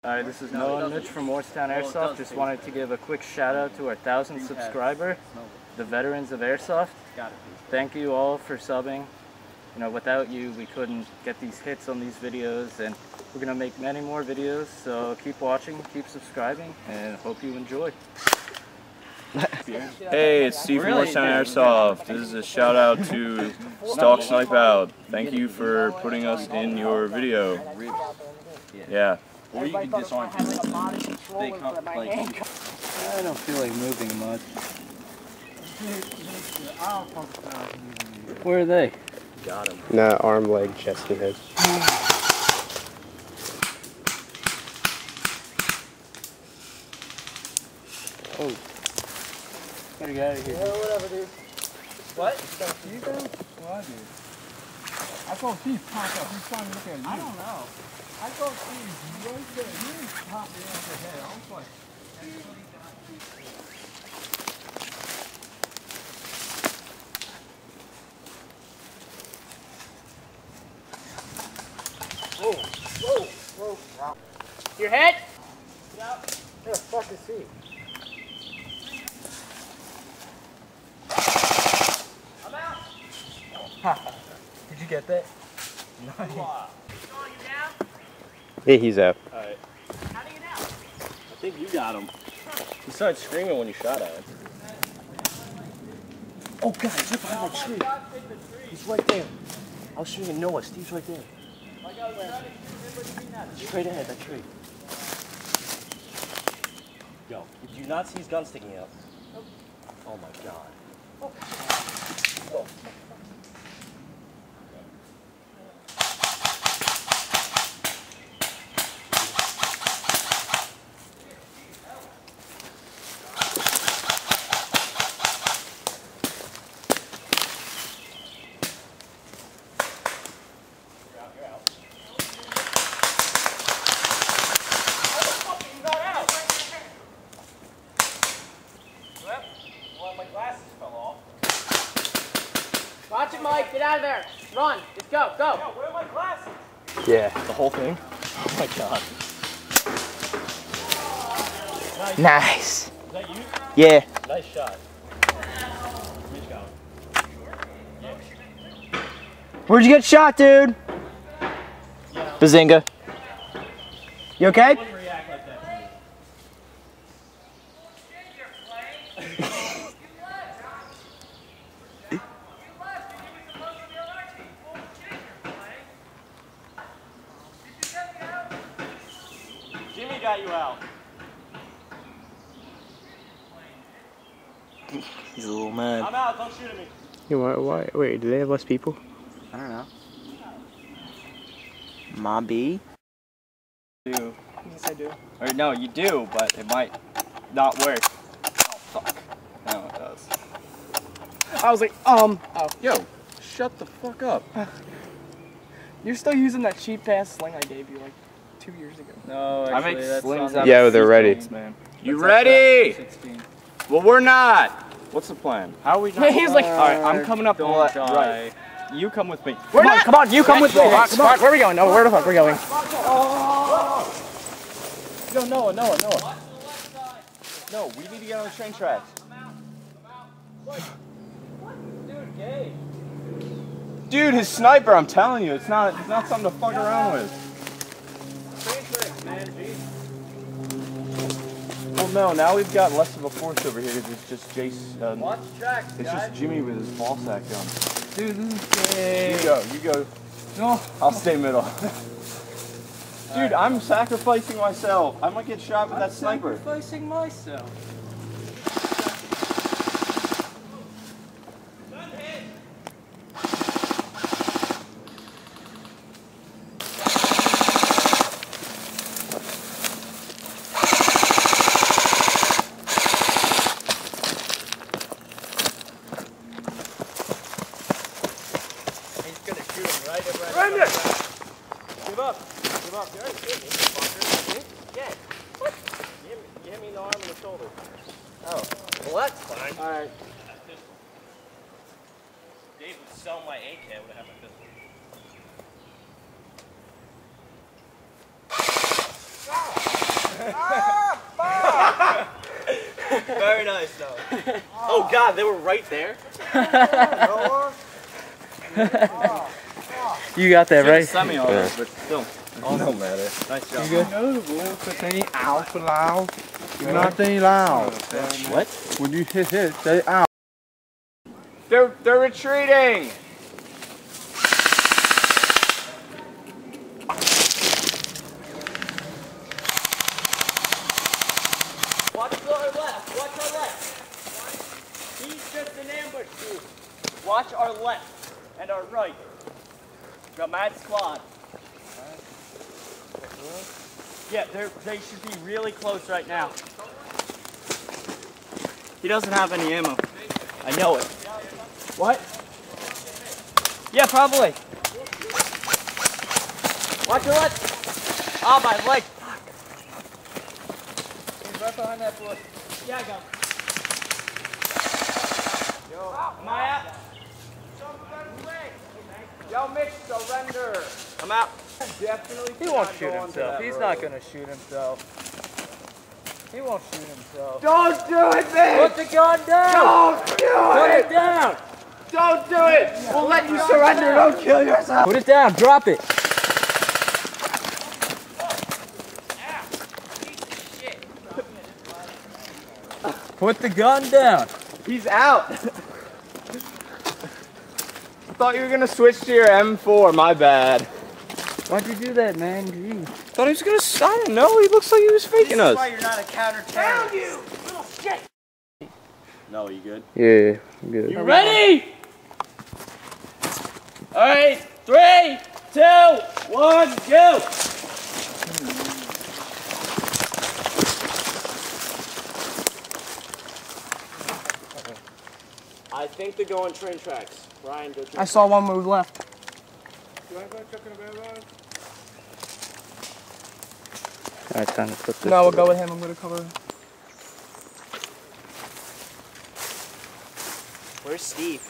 Alright, this is Noah and Mitch from Morristown Airsoft. Just wanted to give a quick shout out to our 1,000th subscriber, the veterans of Airsoft. Thank you all for subbing. You know, without you, we couldn't get these hits on these videos, and we're going to make many more videos, so keep watching, keep subscribing, and hope you enjoy. Hey, it's Steve from Morristown Airsoft. This is a shout out to Stalk Snipe Out. Thank you for putting us in your video. Yeah. Or you can disarm people. They come, like, I don't feel like moving much. Where are they? Got him. Nah, arm, leg, chest, and head. Oh. Better get out of here. Yeah, whatever, dude. What? You guys? Well, I do. I saw Steve pop up. He's trying to look at you. I don't know. I thought Steve right there. He popped me off the head. I was like, Whoa. Your head? where the fuck is he? I'm out. Ha. Did you get that? Nice. You down? Yeah, he's out. Alright. How do you get out? I think you got him. He started screaming when you shot at him. Oh God, he's right behind that tree. He's right there. I was shooting at Noah. Steve's right there. Straight ahead, that tree. Yo, did you not see his gun sticking out? Oh my God. Oh. Watch it, Mike. Get out of there. Run. Just go. Go. Yo, where are my glasses? Yeah. The whole thing? Oh my God. Nice. Is that you? Yeah. Nice shot. Where'd you get shot, dude? Bazinga. You okay? I wouldn't react like that to you. Jimmy got you out. He's a little mad. I'm out. Don't shoot at me. Yeah, why? Wait, do they have less people? I don't know. Mobby? Do. Yes, I do. Or no, you do, but it might not work. Oh, fuck. No, it does. I was like, Yo, shut the fuck up. you're still using that cheap ass sling I gave you like 2 years ago. No, I actually, make that's slings on out the Yeah, they're ready. 16s, man. You That's ready? 16. Well, we're not. What's the plan? How are we not? He's like, all right, I'm coming up. don't Right. You come with me. Come on, you come with me. Come on, where are we going? No, where the fuck are we going? Yo, Noah. No, we need to get on the train tracks. Dude, his sniper, I'm telling you, it's not something to fuck around with. Well, no, now we've got less of a force over here because it's just Jace. Watch the tracks, It's just Jimmy with his ball sack gun. Dude, this is You go. No. I'll stay middle. Dude, I'm sacrificing myself. I might get shot with that sniper. sacrificing myself. Give up. You already hit me, fucker. Yeah. What? You hit me in the arm and the shoulder. Oh. Well, that's fine. Alright. Dave would sell my AK, I would have my pistol. Very nice, though. Oh, God, they were right there? You got that right. Semi all right, but still. Oh, no matter. Nice job. You good? Out loud. You're not saying loud. What? When you hit, say out. They're retreating. Watch our left. Watch our left. He's just an ambush, dude. Watch our left and our right. Got mad squad. Yeah, they should be really close right now. He doesn't have any ammo. I know it. What? Yeah, probably. Watch your left. Ah, my leg. He's right behind that bush. Yeah, I got him. Am I out? Yo, Mitch, surrender. I'm out. Definitely. He won't shoot himself. He's not gonna shoot himself. He won't shoot himself. Don't do it, Mitch. Put the gun down. Don't do Put it. it down. Don't do it. We'll let you surrender. Don't kill yourself. Put it down. Drop it. Put the gun down. He's out. I thought you were gonna switch to your M4. My bad. Why'd you do that, man? Jeez. Thought he was gonna. I don't know. He looks like he was faking us. That's why you're not a counter-terrorist. You little shit. No, you good? Yeah, good. You ready? All right, 3, 2, 1, go! I think they're going train tracks. Ryan, go. I saw one move left. Alright, time to put this. No, we'll go with him. I'm gonna cover. Where's Steve?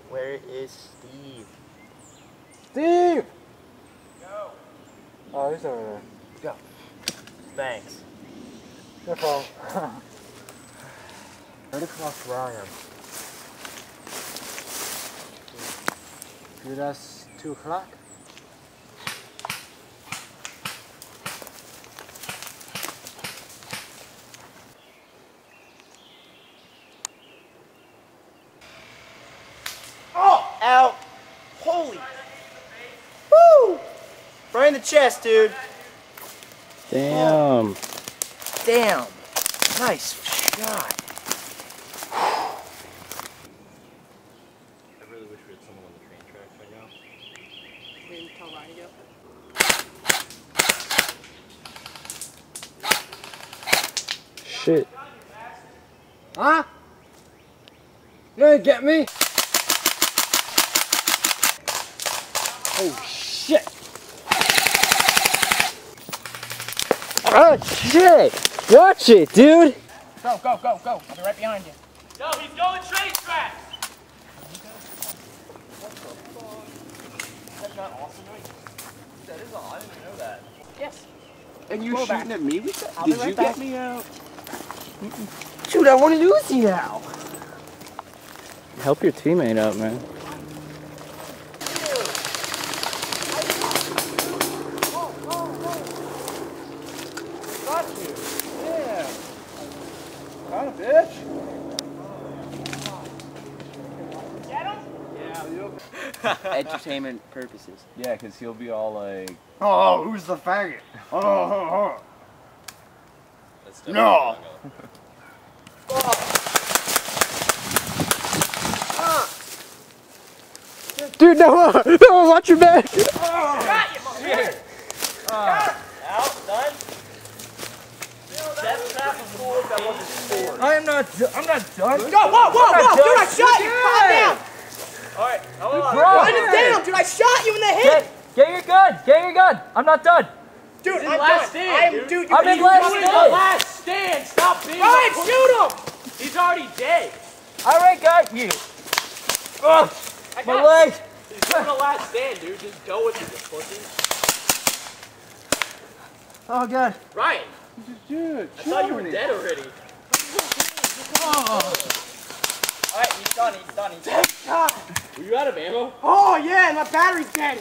Where is Steve? Steve! Go. Oh, he's over there. Go. Thanks. No problem. Right across Ryan. Dude, that's 2 o'clock. Oh! Out! Holy! Woo! Right in the chest, dude. Damn. Damn. Nice shot. I really wish we had someone on the train tracks right now. We didn't tell Ryan yet. Shit. Huh? You gonna get me? Oh shit! Oh shit! Watch it, dude! Go, go, go, go. I'll be right behind you. Go, he's going train tracks! That's not awesome, right? That is all. I didn't know that. Yes. And you Go shooting back. at me? I'll be Did right you back. get me out? Dude, I want an UZI now! Help your teammate out, man. Got you. Yeah. Got a bitch. Entertainment purposes. Yeah, because he'll be all like. Oh, who's the faggot? Oh. That's definitely No. Dude, no! No, watch your back! Got you, Out, done. That's half of the that wasn't scored. I'm not done. Go, whoa, whoa, whoa! Dude, I shot you! Calm down! Alright, hold on. Write it down, dude! I shot you in the head! Get your gun! Get your gun! I'm not done! Dude, I'm last done. stand, Dude, I'm in last you're stand. the last stand! Stop being Ryan, shoot him! He's already dead. I already got you! Ugh. My leg! He's doing a last stand, dude. Just go with it, you pussy. Oh, God. Ryan! Dude, I thought you were dead already. Alright, he's done. Were you out of ammo? Oh, yeah, my battery's dead.